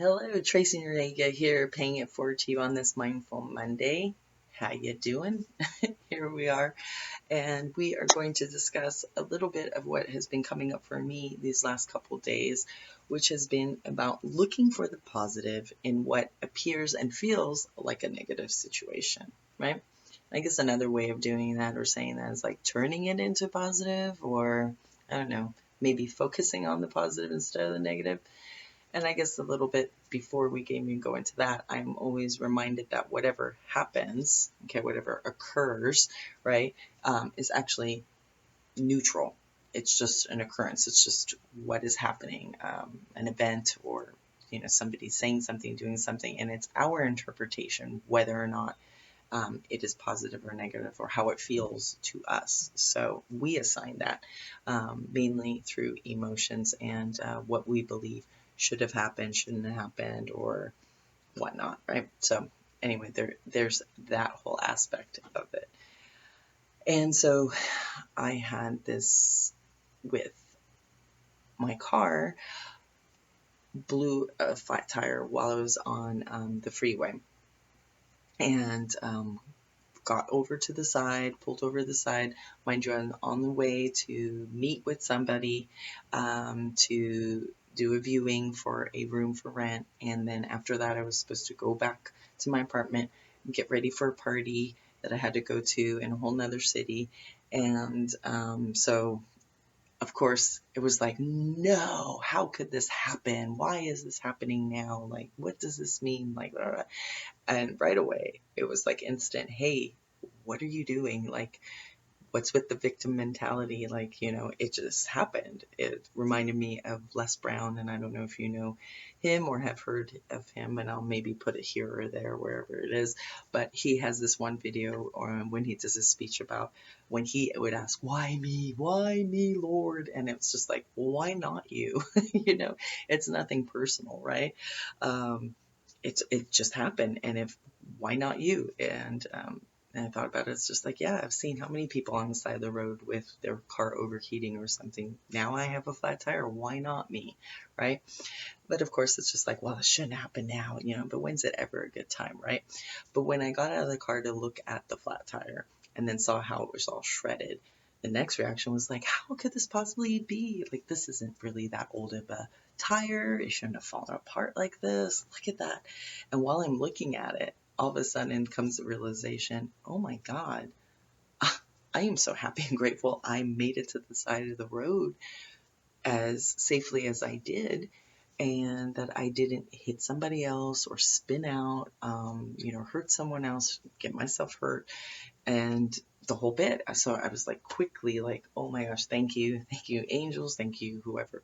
Hello, Tracy Noriega here, paying it forward to you on this Mindful Monday. How you doing? Here we are, and we are going to discuss a little bit of what has been coming up for me these last couple days, which has been about looking for the positive in what appears and feels like a negative situation, right? I guess another way of doing that or saying that is like turning it into positive, or I don't know, maybe focusing on the positive instead of the negative. And I guess a little bit before we even go into that, I'm always reminded that whatever happens, okay, whatever occurs, right, is actually neutral. It's just an occurrence. It's just what is happening, an event, or somebody saying something, doing something, and it's our interpretation whether or not it is positive or negative, or how it feels to us. So we assign that mainly through emotions and what we believe should have happened, shouldn't have happened, or whatnot, right? So anyway, there's that whole aspect of it. And so I had this with my car, blew a flat tire while I was on the freeway, and got over to the side, pulled over to the side. Mind you, I'm on the way to meet with somebody to do a viewing for a room for rent. And then after that, I was supposed to go back to my apartment and get ready for a party that I had to go to in a whole nother city. And so of course, it was like, no, how could this happen? Why is this happening now? Like, what does this mean? Like, blah, blah. And right away, it was like instant, hey, what are you doing? Like, what's with the victim mentality? Like, it just happened. It reminded me of Les Brown, and I don't know if you know him or have heard of him, and I'll maybe put it here or there, wherever it is. But he has this one video or when he does his speech about when he would ask, why me, Lord? And it's just like, well, why not you? It's nothing personal, right? It just happened, and if why not you? And I thought about it. It's just like, yeah, I've seen how many people on the side of the road with their car overheating or something. Now I have a flat tire. Why not me? Right? But of course, it's just like, well, it shouldn't happen now, but when's it ever a good time? Right? But when I got out of the car to look at the flat tire and then saw how it was all shredded, the next reaction was like, how could this possibly be? Like, this isn't really that old of a tire. It shouldn't have fallen apart like this. Look at that. And while I'm looking at it, all of a sudden comes the realization, oh my God, I am so happy and grateful I made it to the side of the road as safely as I did, and that I didn't hit somebody else or spin out, hurt someone else, get myself hurt, and the whole bit. So I was like quickly like, oh my gosh, thank you, angels, thank you, whoever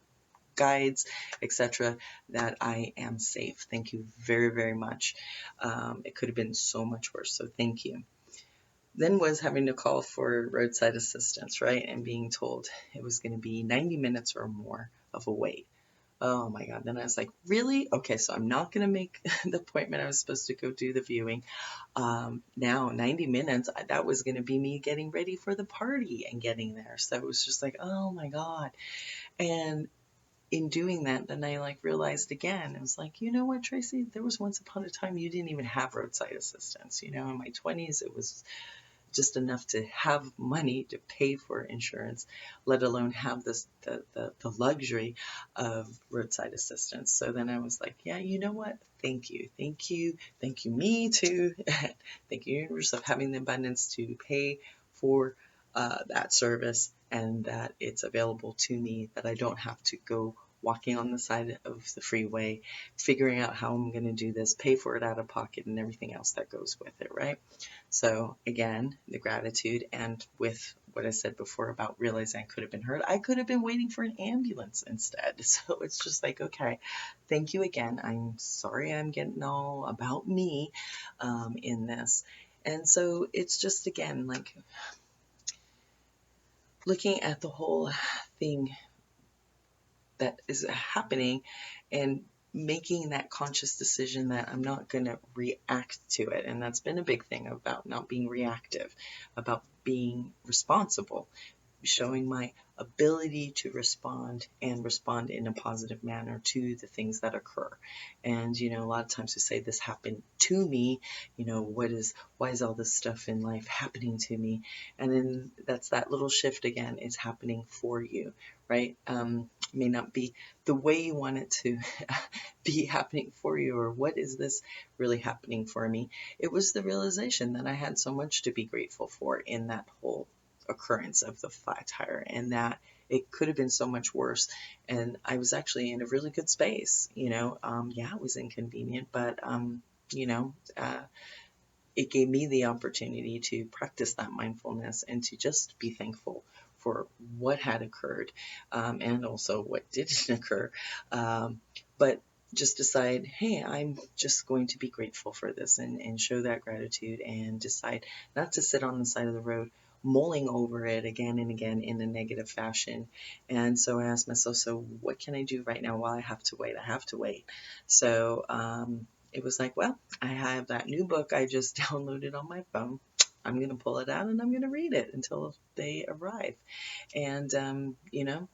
guides, etc., that I am safe. Thank you very, very much. It could have been so much worse, so thank you. Then was having to call for roadside assistance, right? And being told it was going to be 90 minutes or more of a wait. Oh my God. Then I was like, really? Okay, so I'm not going to make the appointment. I was supposed to go do the viewing. Now, 90 minutes, that was going to be me getting ready for the party and getting there. So it was just like, oh my God. And in doing that, then I like realized again, it was like, you know what, Tracy, there was once upon a time you didn't even have roadside assistance. In my 20s, it was just enough to have money to pay for insurance, let alone have the luxury of roadside assistance. So then I was like, yeah, you know what? Thank you, me too. Thank you, universe, of having the abundance to pay for that service, and that it's available to me, that I don't have to go walking on the side of the freeway, figuring out how I'm going to do this, pay for it out of pocket, and everything else that goes with it, right? So again, the gratitude, and with what I said before about realizing I could have been hurt, I could have been waiting for an ambulance instead. So it's just like, okay, thank you again. I'm sorry I'm getting all about me in this. And so it's just, again, like looking at the whole thing that is happening and making that conscious decision that I'm not going to react to it. And that's been a big thing about not being reactive, about being responsible, showing my ability to respond and respond in a positive manner to the things that occur. And, a lot of times we say this happened to me, why is all this stuff in life happening to me? And then that's that little shift again, it's happening for you, right? May not be the way you want it to be happening for you, or what is this really happening for me? It was the realization that I had so much to be grateful for in that whole occurrence of the flat tire, and that it could have been so much worse. And I was actually in a really good space, yeah, it was inconvenient, but you know, uh, it gave me the opportunity to practice that mindfulness and to just be thankful for what had occurred, and also what didn't occur. But just decide, hey, I'm just going to be grateful for this, and show that gratitude, and decide not to sit on the side of the road mulling over it again and again in a negative fashion. And so I asked myself, so what can I do right now while I have to wait? I have to wait. So it was like, well, I have that new book I just downloaded on my phone. I'm going to pull it out and I'm going to read it until they arrive. And,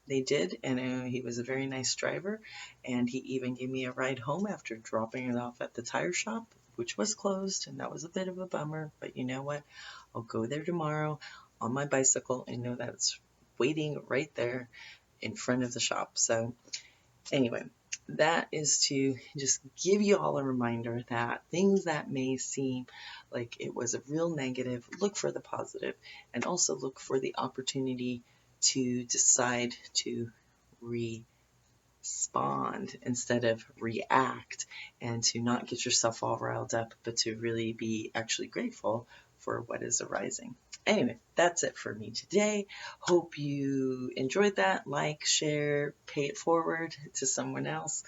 they did. And he was a very nice driver. And he even gave me a ride home after dropping it off at the tire shop, which was closed. And that was a bit of a bummer. But you know what? I'll go there tomorrow on my bicycle and know that it's waiting right there in front of the shop. So anyway, that is to just give you all a reminder that things that may seem like it was a real negative, look for the positive, and also look for the opportunity to decide to respond instead of react, and to not get yourself all riled up, but to really be actually grateful for what is arising. Anyway, that's it for me today. Hope you enjoyed that. Like, share, pay it forward to someone else,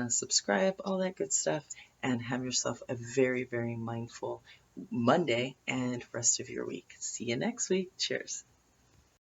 subscribe, all that good stuff, and have yourself a very, very mindful Monday and rest of your week. See you next week. Cheers.